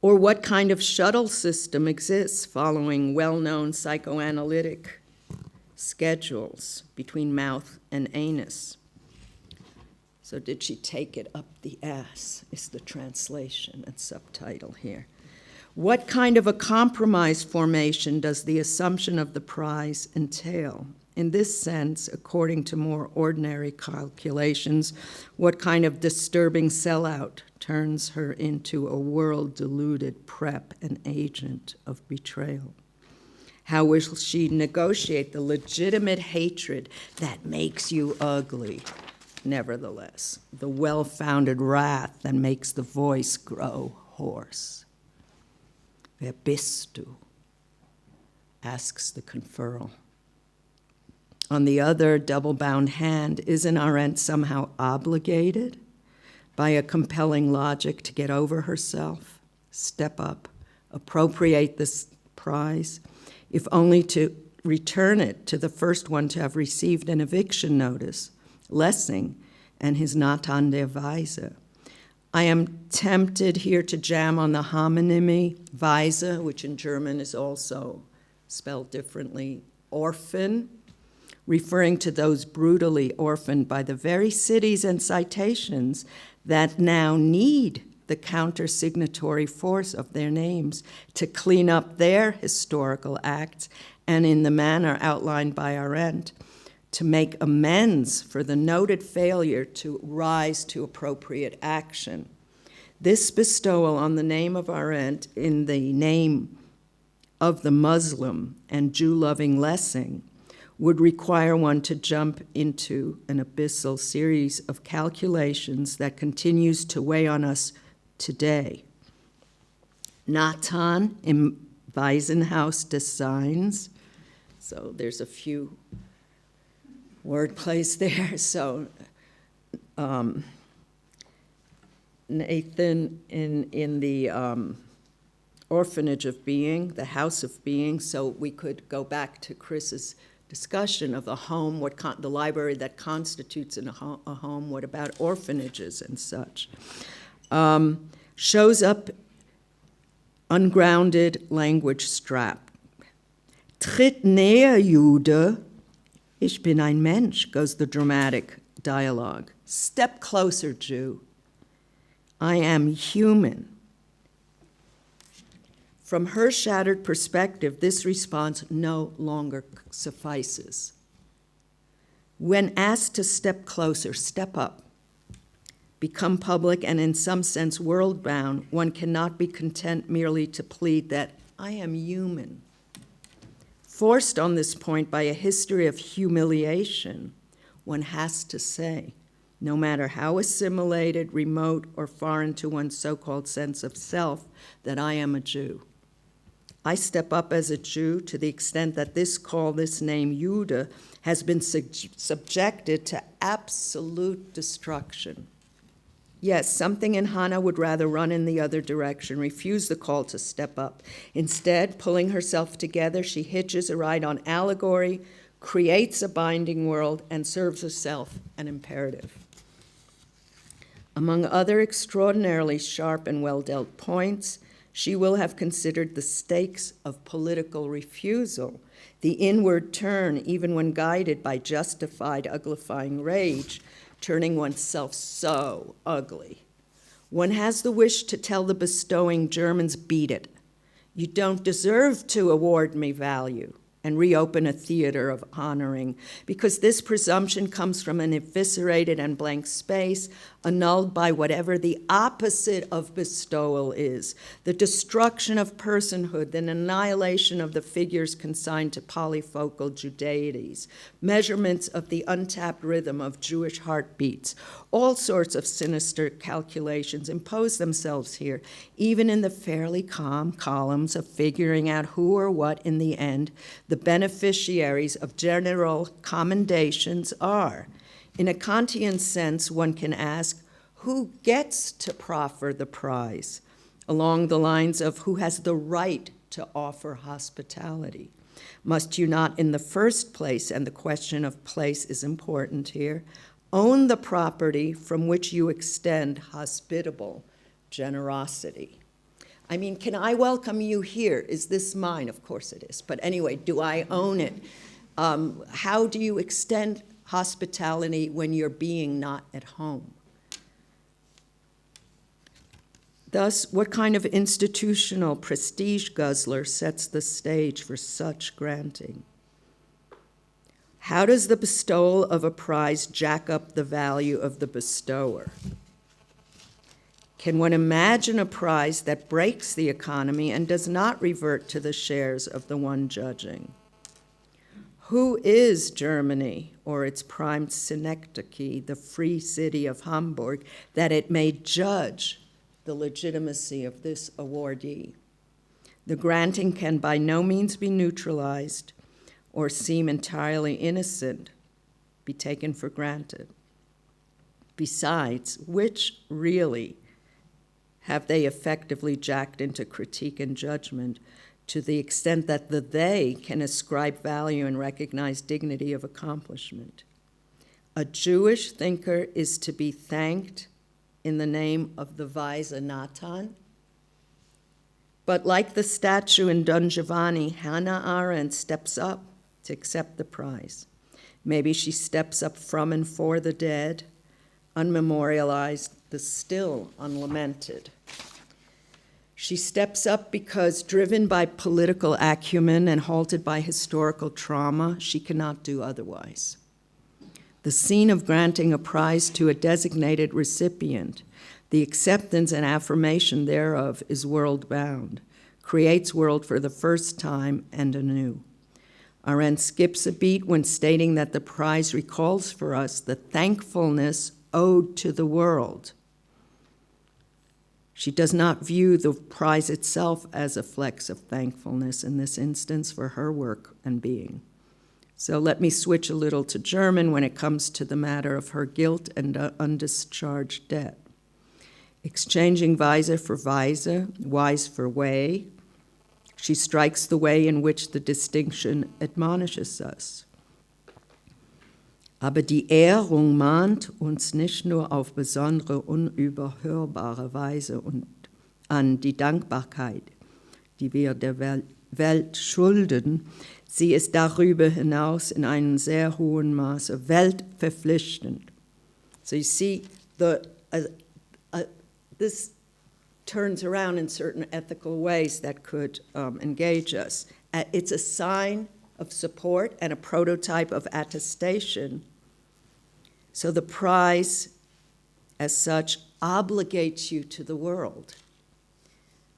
Or what kind of shuttle system exists following well-known psychoanalytic schedules between mouth and anus? So did she take it up the ass is the translation and subtitle here. What kind of a compromise formation does the assumption of the prize entail? In this sense, according to more ordinary calculations, what kind of disturbing sellout turns her into a world-deluded prep and agent of betrayal? How will she negotiate the legitimate hatred that makes you ugly, nevertheless, the well-founded wrath that makes the voice grow hoarse? Wer bist du? Asks the conferral. On the other double-bound hand, isn't Arendt somehow obligated by a compelling logic to get over herself, step up, appropriate this prize, if only to return it to the first one to have received an eviction notice, Lessing and his Nathan der Weise? I am tempted here to jam on the homonymy Weise, which in German is also spelled differently, orphan, referring to those brutally orphaned by the very cities and citations that now need the counter-signatory force of their names to clean up their historical acts, and in the manner outlined by Arendt, to make amends for the noted failure to rise to appropriate action. This bestowal on the name of Arendt in the name of the Muslim and Jew-loving Lessing would require one to jump into an abyssal series of calculations that continues to weigh on us today. Nathan im Waisenhaus des Seins. So there's a few word plays there. So Nathan in the orphanage of being, the house of being. So we could go back to Chris's discussion of the home, the library that constitutes a home, what about orphanages and such. Shows up ungrounded language strap. Tritt näher, Jude. Ich bin ein Mensch, goes the dramatic dialogue. Step closer, Jew. I am human. From her shattered perspective, this response no longer suffices. When asked to step closer, step up, become public and in some sense world-bound, one cannot be content merely to plead that I am human. Forced on this point by a history of humiliation, one has to say, no matter how assimilated, remote, or foreign to one's so-called sense of self, that I am a Jew. I step up as a Jew to the extent that this call, this name, Jude, has been subjected to absolute destruction. Yes, something in Hannah would rather run in the other direction, refuse the call to step up. Instead, pulling herself together, she hitches a ride on allegory, creates a binding world, and serves herself an imperative. Among other extraordinarily sharp and well-dealt points, she will have considered the stakes of political refusal, the inward turn, even when guided by justified uglifying rage, turning oneself so ugly. One has the wish to tell the bestowing Germans, beat it. You don't deserve to award me value, and reopen a theater of honoring, because this presumption comes from an eviscerated and blank space, annulled by whatever the opposite of bestowal is, the destruction of personhood, the annihilation of the figures consigned to polyfocal Judaities, measurements of the untapped rhythm of Jewish heartbeats. All sorts of sinister calculations impose themselves here, even in the fairly calm columns of figuring out who or what, in the end, the beneficiaries of general commendations are. In a Kantian sense, one can ask, who gets to proffer the prize? Along the lines of who has the right to offer hospitality? Must you not, in the first place, and the question of place is important here, own the property from which you extend hospitable generosity? I mean, can I welcome you here? Is this mine? Of course it is. But anyway, do I own it? How do you extend hospitality when you're being not at home? Thus, what kind of institutional prestige guzzler sets the stage for such granting? How does the bestowal of a prize jack up the value of the bestower? Can one imagine a prize that breaks the economy and does not revert to the shares of the one judging? Who is Germany, or its prime synecdoche, the free city of Hamburg, that it may judge the legitimacy of this awardee? The granting can by no means be neutralized or seem entirely innocent, be taken for granted. Besides, which really have they effectively jacked into critique and judgment, to the extent that the they can ascribe value and recognize dignity of accomplishment? A Jewish thinker is to be thanked in the name of the Weise Nathan. But like the statue in Don Giovanni, Hannah Arendt steps up to accept the prize. Maybe she steps up from and for the dead, unmemorialized, the still unlamented. She steps up because, driven by political acumen and halted by historical trauma, she cannot do otherwise. The scene of granting a prize to a designated recipient, the acceptance and affirmation thereof, is world-bound, creates world for the first time and anew. Arendt skips a beat when stating that the prize recalls for us the thankfulness owed to the world. She does not view the prize itself as a flex of thankfulness in this instance for her work and being. So let me switch a little to German when it comes to the matter of her guilt and undischarged debt. Exchanging Weise for Weise, wise for way, she strikes the way in which the distinction admonishes us. Aber die Ehrung mahnt uns nicht nur auf besondere, unüberhörbare Weise und an die Dankbarkeit, die wir der Welt schulden, sie ist darüber hinaus in einem sehr hohen Maße weltverpflichtend. So you see, this turns around in certain ethical ways that could engage us. It's a sign of support and a prototype of attestation. So the prize, as such, obligates you to the world,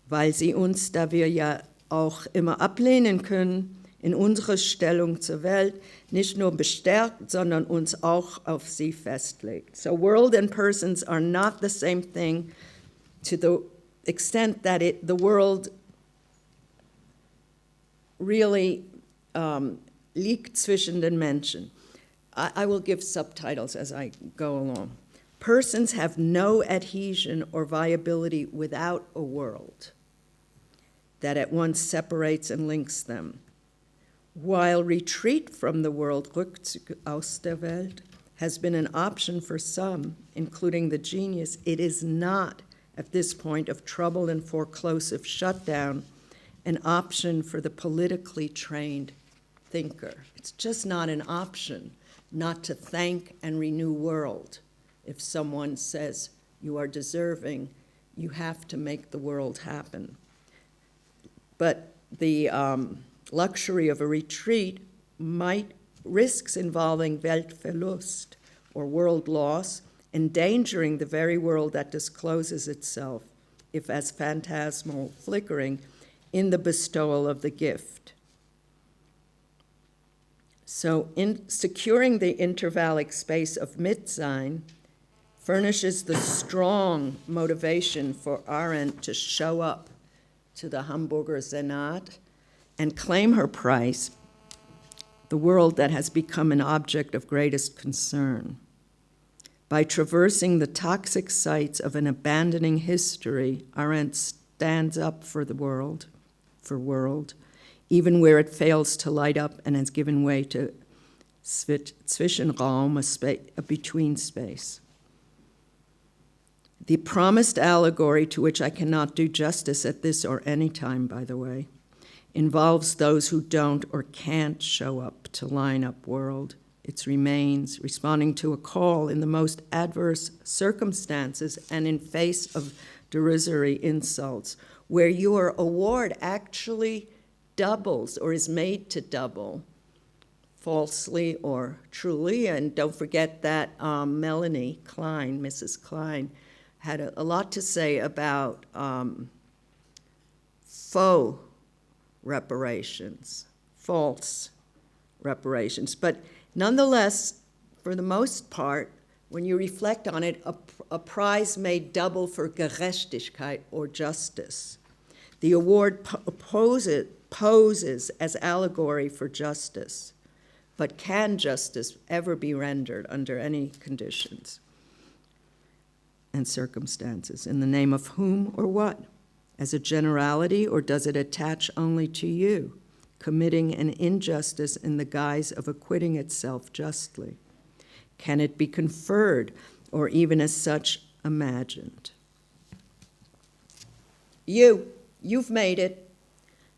weil sie uns, da wir ja auch immer ablehnen können, in unsere Stellung zur Welt nicht nur bestärkt, sondern uns auch auf sie festlegt. So world and persons are not the same thing, to the extent that the world really liegt zwischen den Menschen. I will give subtitles as I go along. Persons have no adhesion or viability without a world that at once separates and links them, while retreat from the world, Rückzug aus der Welt, has been an option for some, including the genius, it is not, at this point of trouble and foreclosive shutdown, an option for the politically trained thinker. It's just not an option not to thank and renew world. If someone says you are deserving, you have to make the world happen. But the luxury of a retreat might risks involving Weltverlust, or world loss, endangering the very world that discloses itself, if as phantasmal flickering, in the bestowal of the gift. So in securing the intervallic space of Mitsein furnishes the strong motivation for Arendt to show up to the Hamburger Senat and claim her prize, the world that has become an object of greatest concern. By traversing the toxic sites of an abandoning history, Arendt stands up for the world, even where it fails to light up and has given way to Zwischenraum, a between space. The promised allegory, to which I cannot do justice at this or any time, by the way, involves those who don't or can't show up to line up world. Its remains, responding to a call in the most adverse circumstances and in face of derisory insults, where your award actually doubles or is made to double, falsely or truly. And don't forget that Melanie Klein, Mrs. Klein, had a lot to say about faux reparations, false reparations. But nonetheless, for the most part, when you reflect on it, a prize made double for Gerechtigkeit, or justice. The award poses as allegory for justice, but can justice ever be rendered under any conditions and circumstances? In the name of whom or what? As a generality, or does it attach only to you, committing an injustice in the guise of acquitting itself justly? Can it be conferred, or even as such imagined? You've made it.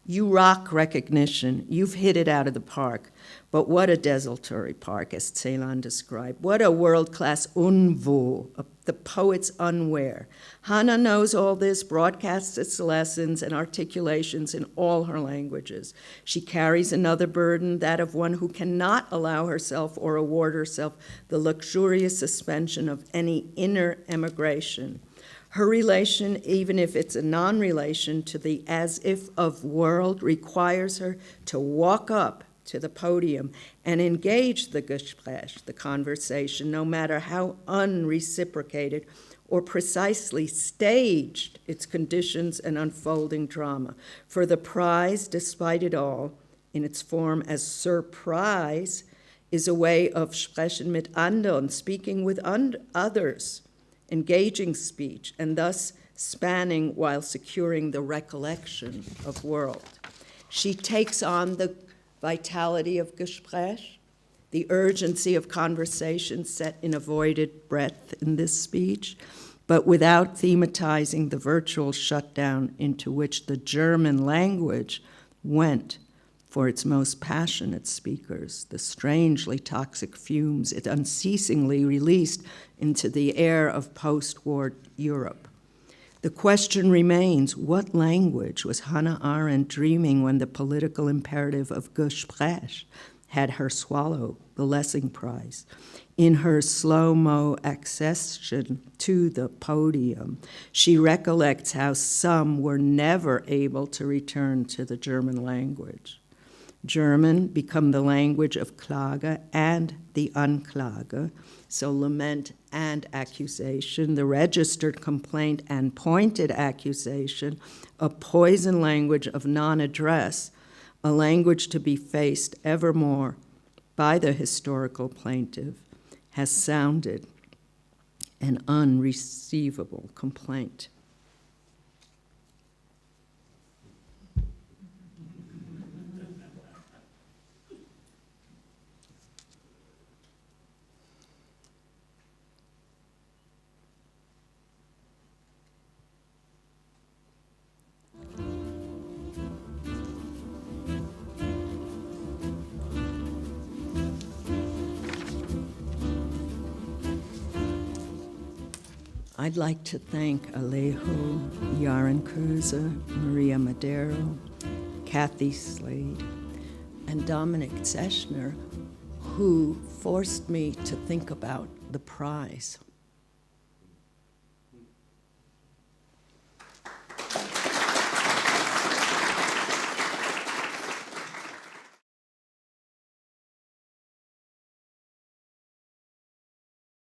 You rock recognition. You've hit it out of the park. But what a desultory park, as Celan described. What a world-class unwo, the poet's unwear. Hannah knows all this, broadcasts its lessons and articulations in all her languages. She carries another burden, that of one who cannot allow herself or award herself the luxurious suspension of any inner emigration. Her relation, even if it's a non-relation to the as-if of world, requires her to walk up to the podium and engage the Gespräch, the conversation, no matter how unreciprocated or precisely staged its conditions and unfolding drama. For the prize, despite it all, in its form as surprise, is a way of sprechen mit anderen, speaking with others, engaging speech, and thus spanning while securing the recollection of world. She takes on the vitality of Gespräch, the urgency of conversation set in avoided breadth in this speech, but without thematizing the virtual shutdown into which the German language went for its most passionate speakers, the strangely toxic fumes it unceasingly released into the air of post-war Europe. The question remains, what language was Hannah Arendt dreaming when the political imperative of Gespräch had her swallow the Lessing Prize? In her slow-mo accession to the podium, she recollects how some were never able to return to the German language. German become the language of Klage and the Anklage, so lament and accusation, the registered complaint and pointed accusation, a poison language of non-address, a language to be faced evermore by the historical plaintiff, has sounded an unreceivable complaint. I'd like to thank Alejo, Yaren Kurza, Maria Madero, Kathy Slade, and Dominic Zeschner, who forced me to think about the prize.